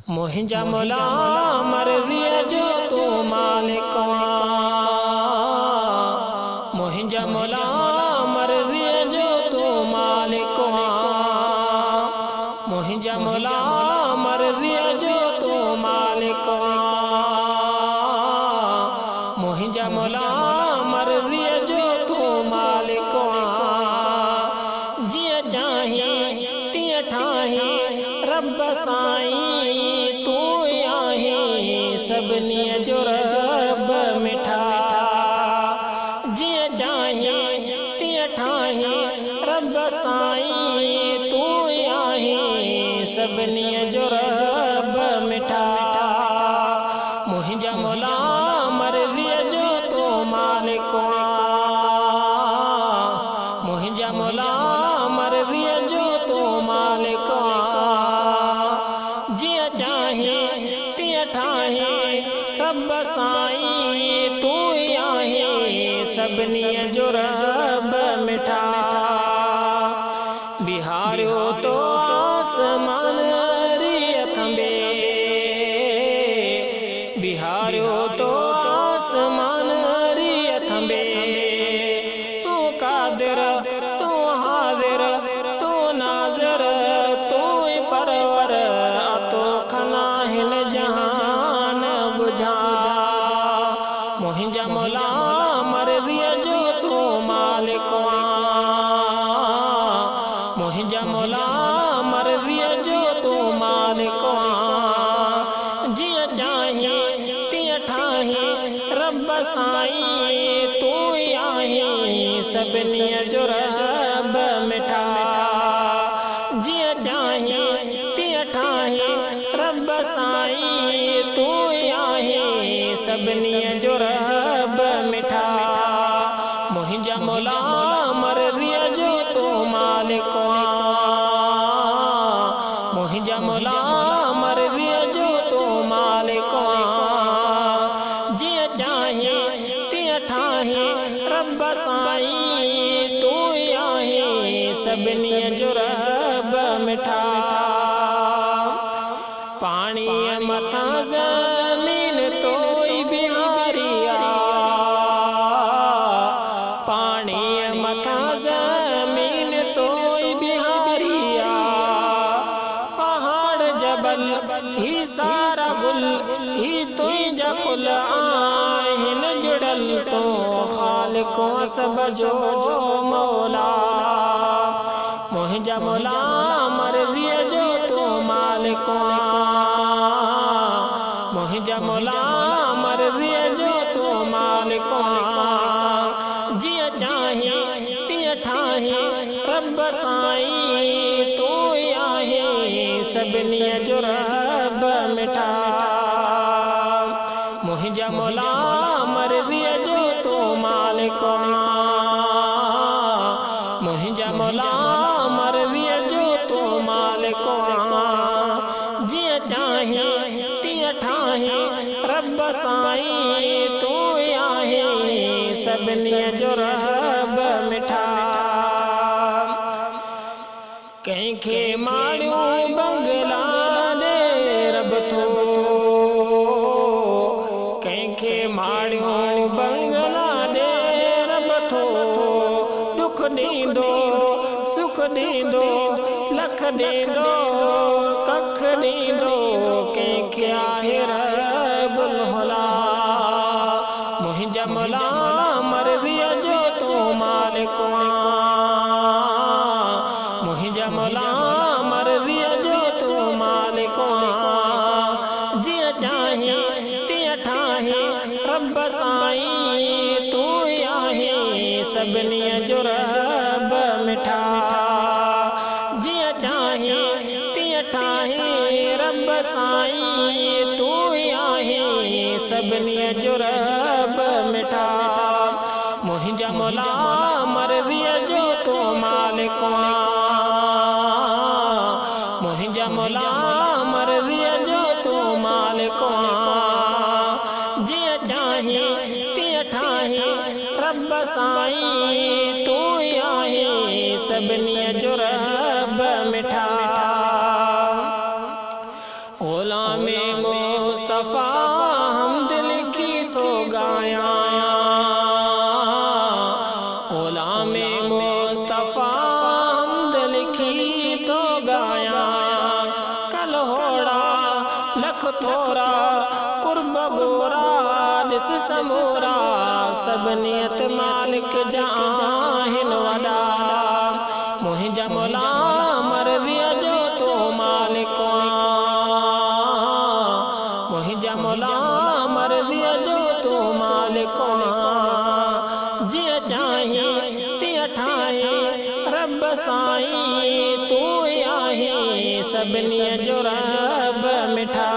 मुहिंजा मौला मर्ज़ी जो तू मालिक, मुहिंजा मौला मर्ज़ी जो तू मालिक, मुहिंजा मौला मर्ज़ी जो तू मालिक, मुहिंजा मौला मर्ज़ी जो तू मालिक। जिया चाहे तिया ठाहे रब साईं तू आहे सभिनी जो रब मिठा। जिया चाहे तिया ठाहे रब साईं तू आहे सभिनी जो रब मिठा। मुहिंजा मौला मर्ज़ी जो तू मालिक, मुहिंजा मौला मर्ज़ी जो तू मालिक। जिया चाहे तिया ठाहे रब साईं तू आहे सभिनी जो रब मिठा। बिहारियो तो आसमान रियत में, बिहारियो तो आसमान रियत में। तू कादिर तू हाजिर तू नाज़िर तू परवर तो खना हिन जहान बुझा। मुहिंजा मौला मर्ज़ी जो तू मालिक, मुहिंजा मौला मर्ज़ी जो तू मालिक। जिया चाहे तिया ठाहे रब साईं तू आहे सभिनी जो रब मिठा। जिया चाहे तिया ठाहे रब साईं तू आहे सभिनी जो रब मिठा। मुहिंजा मौला मर्ज़ी जो तू मालिक, मुहिंजा मौला मर्ज़ी जो तू मालिक। जिया चाहे तिया ठाहे रब साईं तू आहे सभिनी जो रब मिठा। पानी मथा ज़मीन तो बिहारिया, पानी मथा ज़मीन तो बिहारिया। पहाड़ जबल ही सारा गुल ही तुझा कुल आहिन जुड़ल तो खालिक सब जो मौला। मुहिंजा मौला मर्ज़ी जो तू मालिक, मुहिंजा मौला मर्ज़ी जो तू मालिक। जिया चाहे तिया ठाहे रब साईं तू आहे सभिनी जो रब मिठा। मुहिंजा मौला मर्ज़ी जो तू मालिक, मुहिंजा मौला मर्ज़ी जो तू मालिक। जिया चाहे तिया ठाहे रब साईं तू आहे सभिनी जो रब मिठा। कंहिंखे माड़ियो बंगला दे रब थो, कंहिंखे माड़ियो बंगला दे रब थो। दुख ॾींदो सुख ॾींदो लख ॾींदो कख ॾींदो कंहिंखे आहे रब्बुल होला। मुहिंजा मौला मर्ज़ी जो तू मालिक, मुहिंजा मौला मर्ज़ी जो तू मालिक। जिया चाहे तिया ठाहे रब साईं तू आहे सभिनी जो रब मिठा। जिया चाहे तिया ठाहे रब साईं तू आहे सभिनी जो रब मिठा। मुहिंजा मौला मर्ज़ी जो तू मालिक, मुहिंजा मौला मर्ज़ी जो तू मालिक। जिया चाहे तिया ठाहे रब साईं तू आहे सभिनी जो रब मिठा। गुलाम मुस्तफ़ा हम दिल की तो गाया, ग़ुलामे मुस्तफ़ा हम दिल की तो गाया। कल होड़ा लख थोरा कुर्ब गोरा दिस समूरा, सब नियत मालिक जाहिन वदा। मुंहिंजा मौला मर्ज़ीअ जो तो मालिक, मुंहिंजा मौला मर्ज़ीअ जो तो मालिक। जिअं चाहीं तीअं ठाहीं रब साईं तूं ई आहीं, सभिनी जो रब मिठा।